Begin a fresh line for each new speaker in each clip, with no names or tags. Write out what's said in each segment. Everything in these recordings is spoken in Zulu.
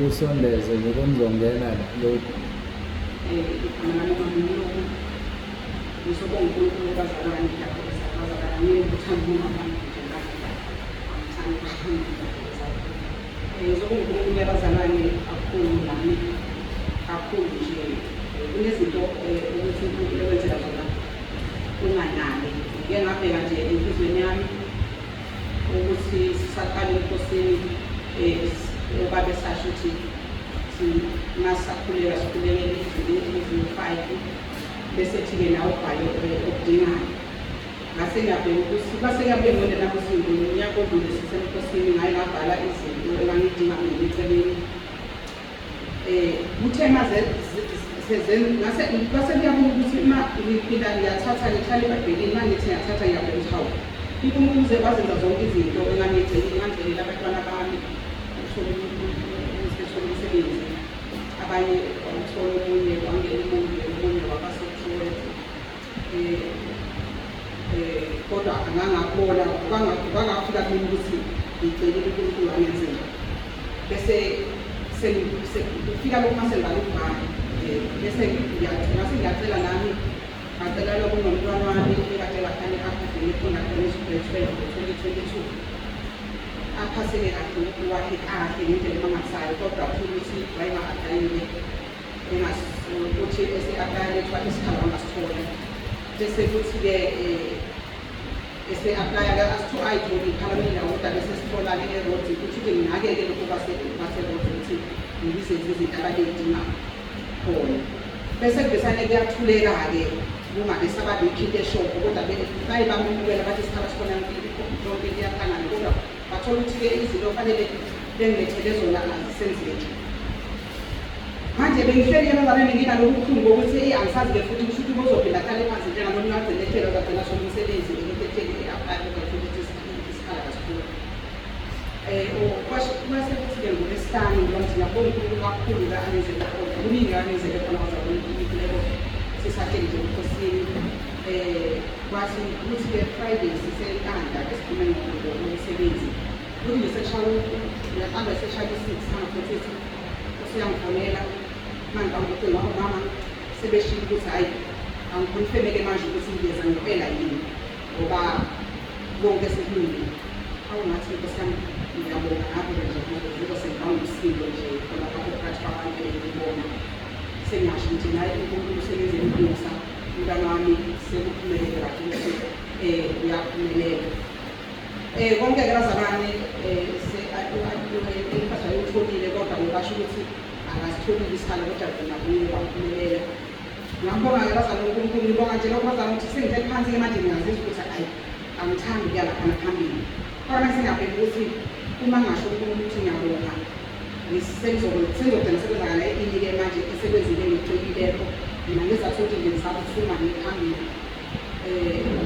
usondeze ngokumzongela lokhu
kunezinto ukuthi ukwenzela zona unganaki ngeke ngabheka nje enhlizweni yami ukuthi sisaqala enkosini obabe sasho ukuthi singasakhuleka sikhulekele izinto 5 bese thike nawe ubhale okudingayo ngase ngiyabheka ukuthi base ngiyabheka ngone nakuzinto unyaka odlule sisenkosini ngaye ngabhala izinto engangidinga ngeceleni uthema ngase ngiyabona ukuthi uma ngiphinda ngiyathatha ngihlale ebhayibhelini uma ngithi ngiyathatha ngiyabheka ukuthi hawu ukuze bazenza zonke izinto engangicelela abantwana bami umsebenzi abanye uthola omunye wangena omunye wabasethiwe kodwa angangabona kwangafika kimi ukuthi ngicelile uNkulunkulu angenzela bese sekufika lokhu masengibhala ukubhala bese ngiyacela nami ngacela lokhu nomntwana wami ekade ngakhane aphase ngekhonakho ngo-2022 aphaseke kahle ngokuwakhe kahle ngendlela emangasayo kodwa futhi ukuthi wayengahayile ukuthi ese-aplayele kuthiwa isikhala wangasithola bese futhi-ke ese-aplayela ayithole iphalamile kodwa bese sithola-ke erodi ukuthi-ke nginake-ke lokhu baserodi ukuthi ngibizenze izinto abadeyidinga khona bese kubesane kuyathuleka-ke kungabe sababekhiphe eshopho kodwa baye bamukela bathi isikhala sikhona lonke liyahlangana kodwa bathola ukuthi-ke izinto fanele bengilethele zona azisenzeki manje bengihleli emazalweni nginalokhu buhlungu bokuthi angisazi-ke futhi kushuthi bozophinda ahlale phansi njengalona ungazelethela uzagcina sona umsebenzi bengihlethele i-aplayile ukuthi isikhala kasikhulu kwase kuthi-ke ngolwesihlanu ngithi ngiyabona uNkulunkulu kakhulu-ke anenzele khona kuningi anenzele khona wazabona sisahleli nje enkosini kwathi ukuthi-ke Friday sisenkanda esiphume ngomsebenzi kuthi nje sekushaya seshaya u-6 angafothethi usiyangifonela manje bangicinga umama sebeshilo ukuthi hayi angikhonfemeke manje ukuthi ngiyeza ngempela yini ngoba konke sekulungile awungathi inkosi yami ngiyabonga ngapho nje ngoba sengibangumsindo nje khona lapho phakathi kwabantu engibona sengasho ukuthi naye uNkulunkulu usebenze impilo umntwana wami sekuphumelele kahle ukuthi uyaphumelela konke-ke bazalwane impahla yokutholile kodwa ngibasho ukuthi angasitholile isikhala kodwa bona kuye waphumelela ngambonga-ke bazalwane uNkulunkulu ngibonga nje lokho bazalwane ukuthi sengithe phansi-ke manje ngingazizwa ukuthi hayi angithandi ukuya laphana phambili kodwa mase ngiyabheka ukuthi uma ngasho uNkulunkulu ukuthi ngiyabonga sengizogcina sekwenzakala ini-ke manje esekwenzile ngicwekileko mina ngizatho ukuthi nje ngisakuthuma ngiphambili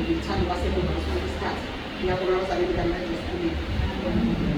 ngithanda ubasebenza ngesikhathi ngiyabonga bazalwane kamanje esikhulile